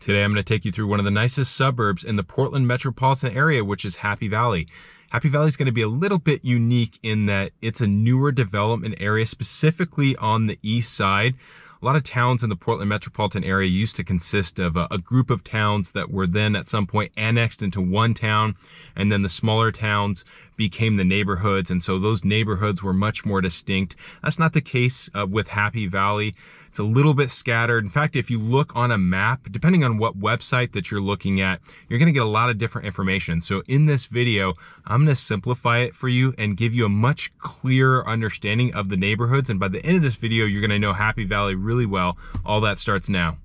Today I'm going to take you through one of the nicest suburbs in the Portland metropolitan area, which is Happy Valley. Happy Valley is going to be a little bit unique in that it's a newer development area, specifically on the east side. A lot of towns in the Portland metropolitan area used to consist of a group of towns that were then at some point annexed into one town, and then the smaller towns became the neighborhoods, and so those neighborhoods were much more distinct. That's not the case with Happy Valley. It's a little bit scattered. In fact, if you look on a map, depending on what website that you're looking at, you're gonna get a lot of different information. So in this video, I'm gonna simplify it for you and give you a much clearer understanding of the neighborhoods. And by the end of this video, you're gonna know Happy Valley really well. All that starts now.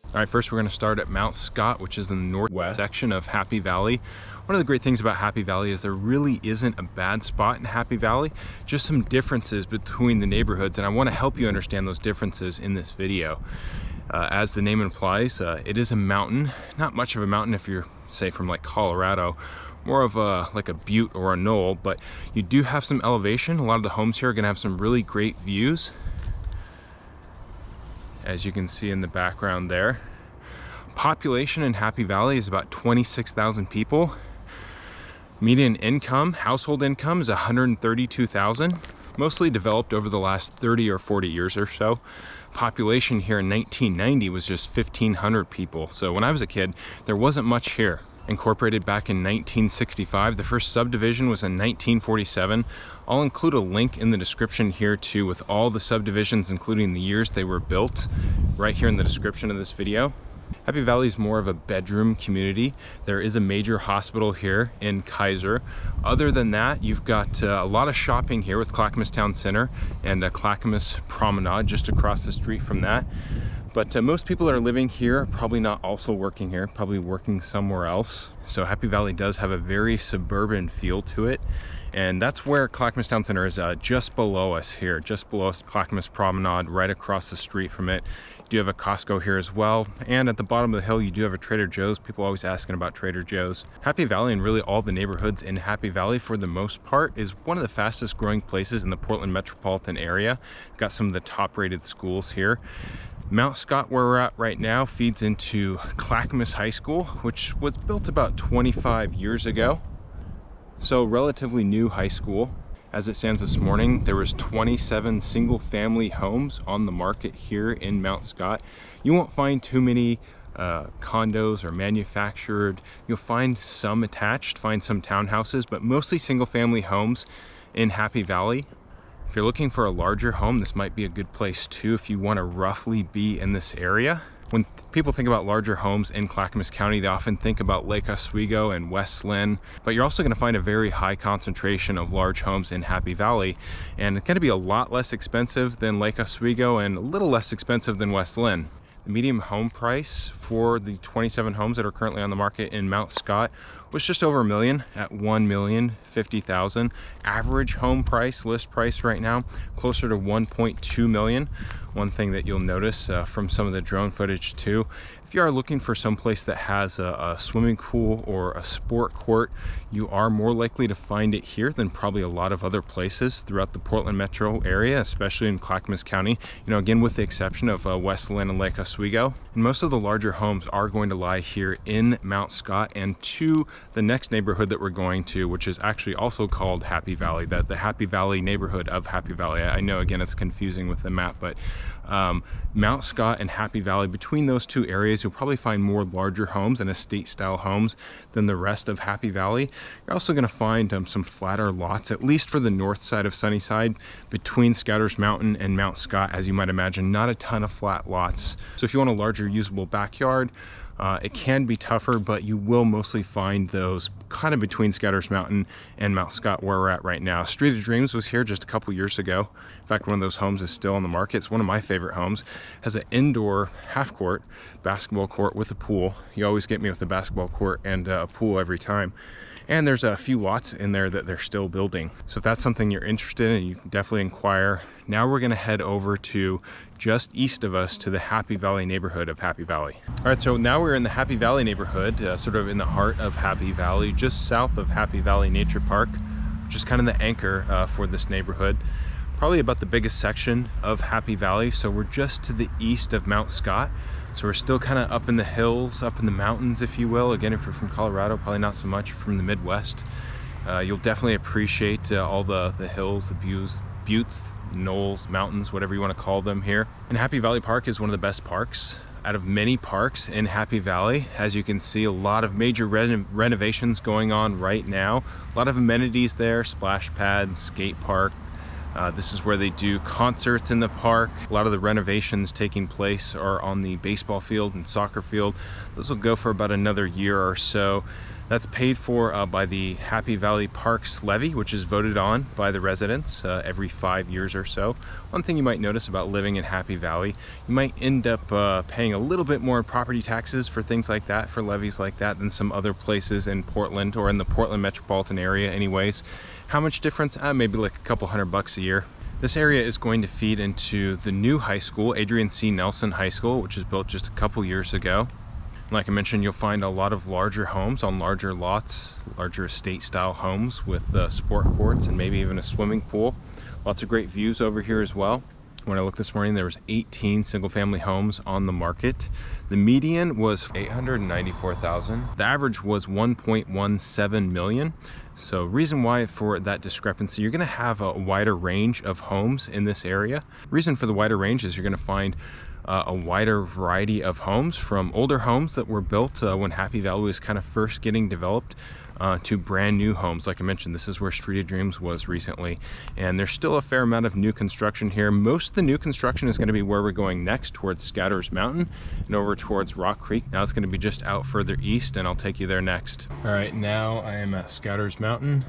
All right, first we're gonna start at Mount Scott, which is in the northwest section of Happy Valley. One of the great things about Happy Valley is there really isn't a bad spot in Happy Valley, just some differences between the neighborhoods, and I wanna help you understand those differences in this video. As the name implies, it is a mountain. Not much of a mountain if you're, say, from like Colorado, more of like a butte or a knoll, but you do have some elevation. A lot of the homes here are gonna have some really great views, as you can see in the background there. Population in Happy Valley is about 26,000 people. Median income, household income, is 132,000. Mostly developed over the last 30 or 40 years or so. Population here in 1990 was just 1,500 people. So when I was a kid, there wasn't much here. Incorporated back in 1965. The first subdivision was in 1947. I'll include a link in the description here too with all the subdivisions, including the years they were built, right here in the description of this video. Happy Valley is more of a bedroom community. There is a major hospital here in Kaiser. Other than that, you've got a lot of shopping here with Clackamas Town Center and Clackamas Promenade just across the street from that. But most people that are living here are probably not also working here, probably working somewhere else. So Happy Valley does have a very suburban feel to it. And that's where Clackamas Town Center is, just below us here, just below us, Clackamas Promenade, right across the street from it. You do have a Costco here as well. And at the bottom of the hill, you do have a Trader Joe's. People always asking about Trader Joe's. Happy Valley, and really all the neighborhoods in Happy Valley for the most part, is one of the fastest growing places in the Portland metropolitan area. Got some of the top rated schools here. Mount Scott, where we're at right now, feeds into Clackamas High School, which was built about 25 years ago. So relatively new high school. As it stands this morning, there was 27 single family homes on the market here in Mount Scott. You won't find too many condos or manufactured. You'll find some attached, find some townhouses, but mostly single family homes in Happy Valley. If you're looking for a larger home, this might be a good place too if you want to roughly be in this area. When people think about larger homes in Clackamas County, they often think about Lake Oswego and West Linn, but you're also going to find a very high concentration of large homes in Happy Valley, and it's going to be a lot less expensive than Lake Oswego and a little less expensive than West Linn. The median home price for the 27 homes that are currently on the market in Mount Scott was just over $1 million at $1,050,000. Average home price, list price right now, closer to $1.2 million. One thing that you'll notice from some of the drone footage too, if you are looking for some place that has a swimming pool or a sport court, you are more likely to find it here than probably a lot of other places throughout the Portland metro area, especially in Clackamas County. You know, again, with the exception of West Linn and Lake Oswego. And most of the larger homes are going to lie here in Mount Scott and to the next neighborhood that we're going to, which is actually also called Happy Valley, the Happy Valley neighborhood of Happy Valley. I know, again, it's confusing with the map, but Mount Scott and Happy Valley, between those two areas, you'll probably find more larger homes and estate style homes than the rest of Happy Valley. You're also going to find some flatter lots, at least for the north side of Sunnyside, between Scouters Mountain and Mount Scott, as you might imagine, not a ton of flat lots. So if you want a larger usable backyard, it can be tougher, but you will mostly find those kind of between Scouters Mountain and Mount Scott where we're at right now. Street of Dreams was here just a couple years ago. In fact, one of those homes is still on the market. It's one of my favorite homes. It has an indoor half court, basketball court with a pool. You always get me with the basketball court and a pool every time. And there's a few lots in there that they're still building. So if that's something you're interested in, you can definitely inquire. Now we're gonna head over to just east of us to the Happy Valley neighborhood of Happy Valley. All right, so now we're in the Happy Valley neighborhood, sort of in the heart of Happy Valley, just south of Happy Valley Nature Park. which is kind of the anchor for this neighborhood. Probably about the biggest section of Happy Valley. So we're just to the east of Mount Scott. So we're still kind of up in the hills, up in the mountains, if you will. Again, if you're from Colorado, probably not so much from the Midwest. You'll definitely appreciate all the hills, the buttes, knolls, mountains, whatever you want to call them here. And Happy Valley Park is one of the best parks out of many parks in Happy Valley. As you can see, a lot of major renovations going on right now. A lot of amenities there, splash pads, skate park. This is where they do concerts in the park. A lot of the renovations taking place are on the baseball field and soccer field. Those will go for about another year or so. That's paid for by the Happy Valley Parks levy, which is voted on by the residents every 5 years or so. One thing you might notice about living in Happy Valley, you might end up paying a little bit more in property taxes for things like that, for levies like that, than some other places in Portland or in the Portland metropolitan area anyways. How much difference? Maybe like a couple $100 a year. This area is going to feed into the new high school, Adrienne C. Nelson High School, which was built just a couple years ago. Like I mentioned, you'll find a lot of larger homes on larger lots, larger estate style homes with sport courts and maybe even a swimming pool. Lots of great views over here as well. When I looked this morning, there was 18 single family homes on the market. The median was 894,000. The average was 1.17 million. So reason why for that discrepancy, you're gonna have a wider range of homes in this area. Reason for the wider range is you're gonna find a wider variety of homes, from older homes that were built when Happy Valley was kind of first getting developed to brand new homes. Like I mentioned, this is where Street of Dreams was recently, and there's still a fair amount of new construction here. Most of the new construction is going to be where we're going next, towards Scatters Mountain and over towards Rock Creek. Now it's going to be just out further east, and I'll take you there next. All right, now I am at Scatters Mountain.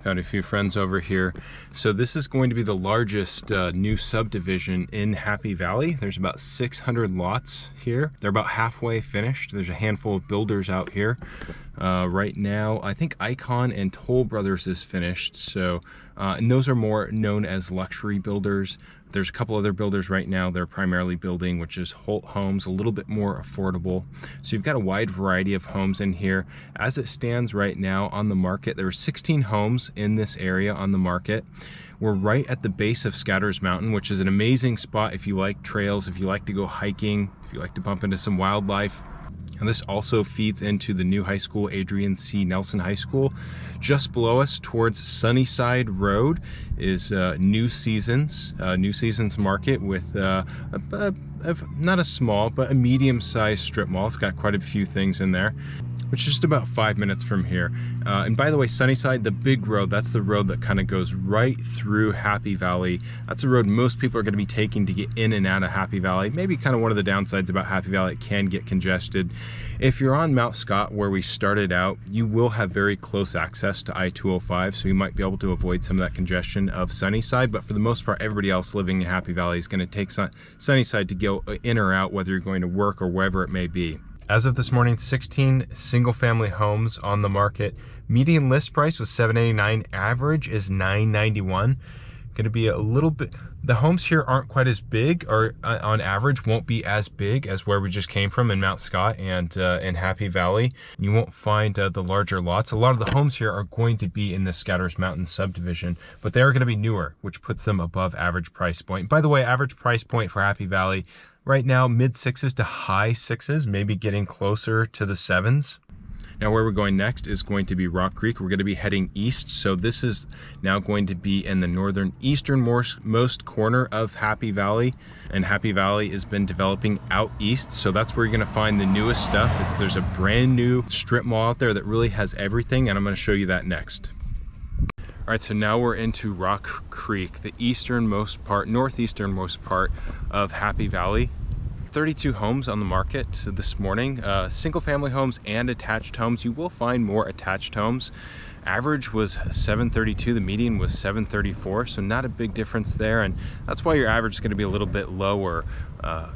Found a few friends over here. So this is going to be the largest new subdivision in Happy Valley. There's about 600 lots here. They're about halfway finished. There's a handful of builders out here. Right now, I think Icon and Toll Brothers is finished. So, and those are more known as luxury builders. There's a couple other builders right now they're primarily building, which is Holt Homes, a little bit more affordable. So you've got a wide variety of homes in here. As it stands right now on the market, there are 16 homes in this area on the market. We're right at the base of Scatters Mountain, which is an amazing spot if you like trails, if you like to go hiking, if you like to bump into some wildlife. And this also feeds into the new high school, Adrienne C. Nelson High School. Just below us towards Sunnyside Road is New Seasons Market with not a small, but a medium-sized strip mall. It's got quite a few things in there, which is just about 5 minutes from here. And by the way, Sunnyside, the big road, that's the road that kind of goes right through Happy Valley. That's the road most people are gonna be taking to get in and out of Happy Valley. Maybe kind of one of the downsides about Happy Valley, it can get congested. If you're on Mount Scott, where we started out, you will have very close access to I-205, so you might be able to avoid some of that congestion of Sunnyside, but for the most part, everybody else living in Happy Valley is gonna take Sunnyside to go in or out, whether you're going to work or wherever it may be. As of this morning, 16 single family homes on the market. Median list price was $789, average is $991. Going to be a little bit, the homes here aren't quite as big, or on average won't be as big as where we just came from in Mount Scott and in Happy Valley. You won't find the larger lots. A lot of the homes here are going to be in the Scatters Mountain subdivision, but they are going to be newer, which puts them above average price point. By the way, average price point for Happy Valley right now, mid sixes to high sixes, maybe getting closer to the sevens. Now where we're going next is going to be Rock Creek. We're going to be heading east. So this is now going to be in the northern easternmost corner of Happy Valley. And Happy Valley has been developing out east. So that's where you're going to find the newest stuff. There's a brand new strip mall out there that really has everything. And I'm going to show you that next. All right, so now we're into Rock Creek, the northeasternmost part of Happy Valley. 32 homes on the market this morning, single family homes and attached homes. You will find more attached homes. Average was 732, the median was 734, so not a big difference there, and that's why your average is going to be a little bit lower.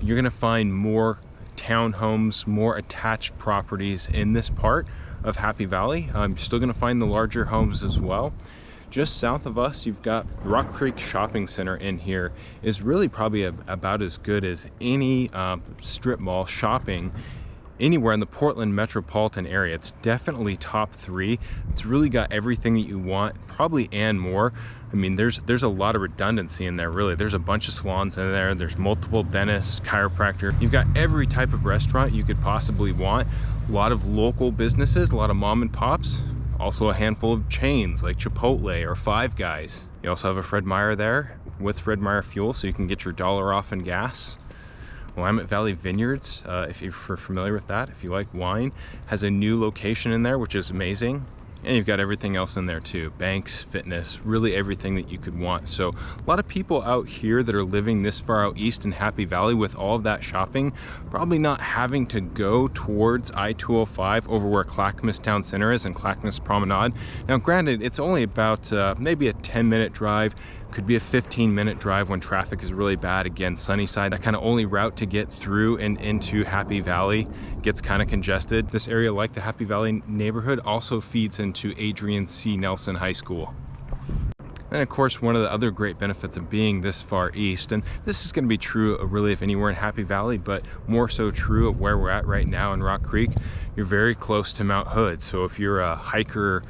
You're going to find more townhomes, more attached properties in this part of Happy Valley. You're still going to find the larger homes as well. Just south of us, you've got Rock Creek Shopping Center in here. Is really probably about as good as any strip mall shopping anywhere in the Portland metropolitan area. It's definitely top 3. It's really got everything that you want, probably, and more. I mean, there's a lot of redundancy in there, really. There's a bunch of salons in there. There's multiple dentists, chiropractor. You've got every type of restaurant you could possibly want. A lot of local businesses, a lot of mom and pops. Also a handful of chains like Chipotle or Five Guys. You also have a Fred Meyer there with Fred Meyer Fuel, so you can get your $1 off in gas. Willamette Valley Vineyards, if you're familiar with that, if you like wine, has a new location in there, which is amazing. And you've got everything else in there too. Banks, fitness, really everything that you could want. So a lot of people out here that are living this far out east in Happy Valley with all of that shopping, probably not having to go towards I-205 over where Clackamas Town Center is and Clackamas Promenade. Now granted, it's only about maybe a 10-minute drive. Could be a 15-minute drive when traffic is really bad. Again, Sunnyside, that kind of only route to get through and into Happy Valley gets kind of congested. This area, like the Happy Valley neighborhood, also feeds into Adrienne C. Nelson High School. And of course, one of the other great benefits of being this far east, and this is going to be true really of anywhere in Happy Valley, but more so true of where we're at right now in Rock Creek, you're very close to Mount Hood. So if you're a hiker,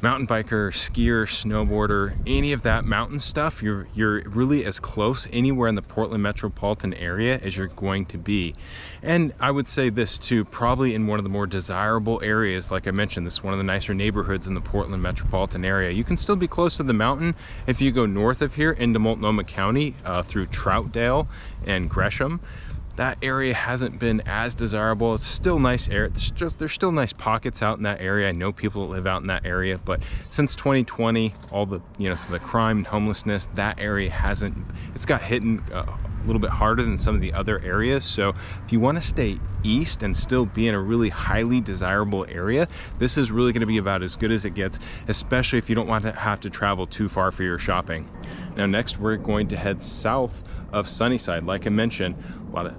mountain biker, skier, snowboarder, any of that mountain stuff, you're really as close anywhere in the Portland metropolitan area as you're going to be. And I would say this too, probably in one of the more desirable areas. Like I mentioned, this is one of the nicer neighborhoods in the Portland metropolitan area. You can still be close to the mountain if you go north of here into Multnomah County through Troutdale and Gresham. That area hasn't been as desirable. It's still nice air. There's still nice pockets out in that area. I know people that live out in that area, but since 2020, all the, so the crime and homelessness, that area it's got hit a little bit harder than some of the other areas. So if you want to stay east and still be in a really highly desirable area, this is really going to be about as good as it gets, especially if you don't want to have to travel too far for your shopping. Now next, we're going to head south of Sunnyside. Like I mentioned,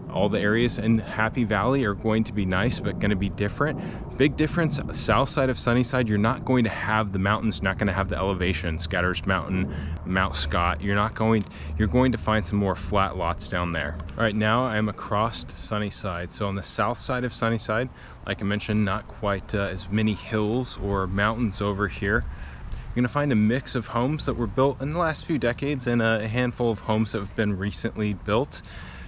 all the areas in Happy Valley are going to be nice, but going to be different. Big difference, south side of Sunnyside, you're not going to have the mountains, not going to have the elevation, Scatters Mountain, Mount Scott. You're going to find some more flat lots down there. All right, now I'm across Sunnyside. So on the south side of Sunnyside, like I mentioned, not quite as many hills or mountains over here. You're going to find a mix of homes that were built in the last few decades and a handful of homes that have been recently built.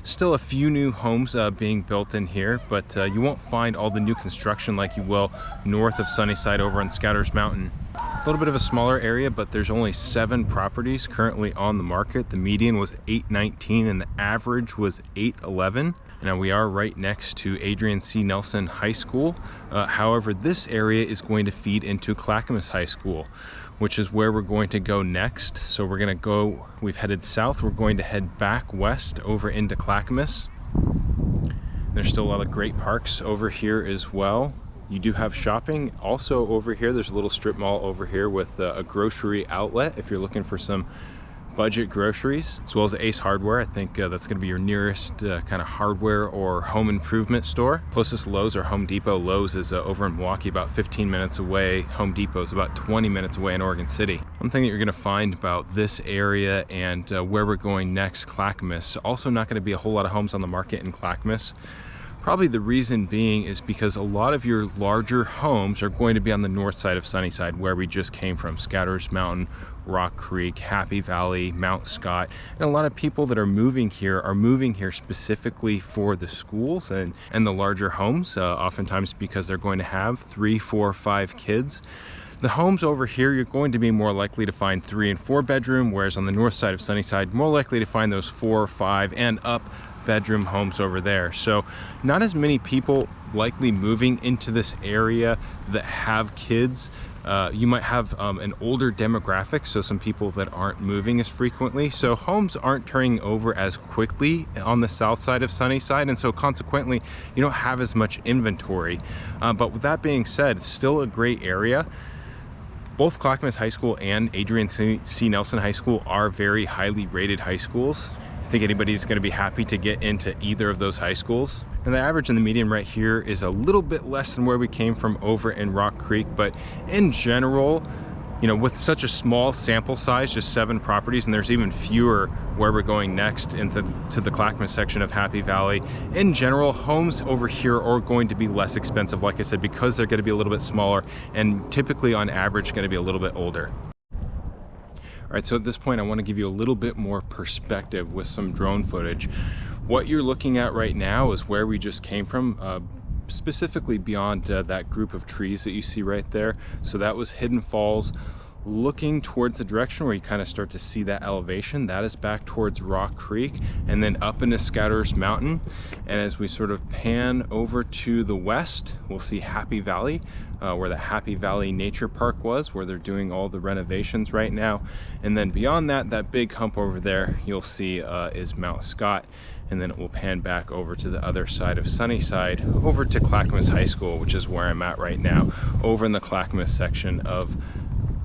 Still a few new homes being built in here, but you won't find all the new construction like you will north of Sunnyside over on Scatters Mountain. A little bit of a smaller area, but there's only 7 properties currently on the market. The median was 819 and the average was 811. Now we are right next to Adrienne C. Nelson High School. However, this area is going to feed into Clackamas High School, which is where we're going to go next. So we've headed south, we're going to head back west over into Clackamas. There's still a lot of great parks over here as well. You do have shopping also over here. There's a little strip mall over here with a grocery outlet if you're looking for some budget groceries, as well as Ace Hardware. I think that's going to be your nearest kind of hardware or home improvement store. Closest Lowe's or Home Depot. Lowe's is over in Milwaukee, about 15 minutes away. Home Depot is about 20 minutes away in Oregon City. One thing that you're going to find about this area and where we're going next, Clackamas, also not going to be a whole lot of homes on the market in Clackamas. Probably the reason being is because a lot of your larger homes are going to be on the north side of Sunnyside, where we just came from. Scatters Mountain, Rock Creek, Happy Valley, Mount Scott. And a lot of people that are moving here specifically for the schools and the larger homes, oftentimes because they're going to have 3, 4, 5 kids. The homes over here, you're going to be more likely to find 3 and 4 bedroom, whereas on the north side of Sunnyside, more likely to find those 4, 5 and up bedroom homes over there. So not as many people likely moving into this area that have kids. You might have an older demographic, so some people that aren't moving as frequently. So homes aren't turning over as quickly on the south side of Sunnyside, and so consequently you don't have as much inventory. But with that being said, it's still a great area. Both Clackamas High School and Adrienne C. Nelson High School are very highly rated high schools. I think anybody's going to be happy to get into either of those high schools. And the average and the median right here is a little bit less than where we came from over in Rock Creek, but in general, You know, with such a small sample size, just 7 properties, and there's even fewer where we're going next to the Clackamas section of Happy Valley. In general, homes over here are going to be less expensive, like I said, because they're going to be a little bit smaller and typically on average going to be a little bit older. All right, so at this point, I want to give you a little bit more perspective with some drone footage. What you're looking at right now is where we just came from, specifically beyond that group of trees that you see right there. So that was Hidden Falls. Looking towards the direction where you kind of start to see that elevation, that is back towards Rock Creek, and then up into Scatter's Mountain. And as we sort of pan over to the west, we'll see Happy Valley, where the Happy Valley Nature Park was, where they're doing all the renovations right now. And then beyond that, that big hump over there you'll see is Mount Scott. And then it will pan back over to the other side of Sunnyside, over to Clackamas High School, which is where I'm at right now, over in the Clackamas section of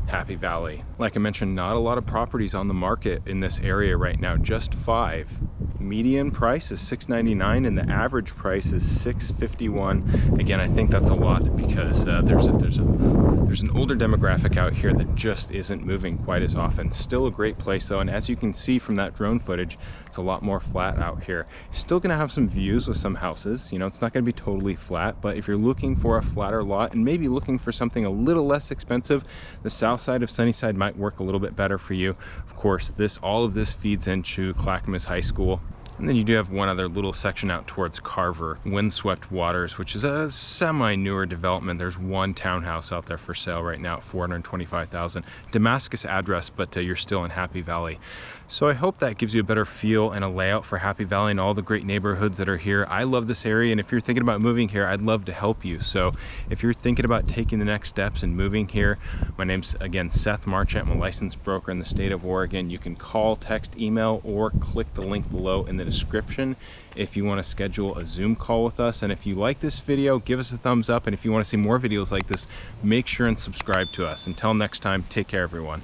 Happy Valley. Like I mentioned, not a lot of properties on the market in this area right now, just 5. Median price is $699 and the average price is $651. Again, I think that's a lot because there's an older demographic out here that just isn't moving quite as often. Still a great place though, and as you can see from that drone footage, it's a lot more flat out here. Still gonna have some views with some houses. You know, it's not gonna be totally flat, but if you're looking for a flatter lot and maybe looking for something a little less expensive, the south side of Sunnyside might work a little bit better for you. Of course, all of this feeds into Clackamas High School. And then you do have one other little section out towards Carver, Windswept Waters, which is a semi-newer development. There's one townhouse out there for sale right now at $425,000. Damascus address, but you're still in Happy Valley. So I hope that gives you a better feel and a layout for Happy Valley and all the great neighborhoods that are here. I love this area, and if you're thinking about moving here, I'd love to help you. So if you're thinking about taking the next steps and moving here, my name's, again, Seth Marchant. I'm a licensed broker in the state of Oregon. You can call, text, email, or click the link below in the description if you want to schedule a Zoom call with us. And if you like this video, give us a thumbs up. And if you want to see more videos like this, make sure and subscribe to us. Until next time, take care, everyone.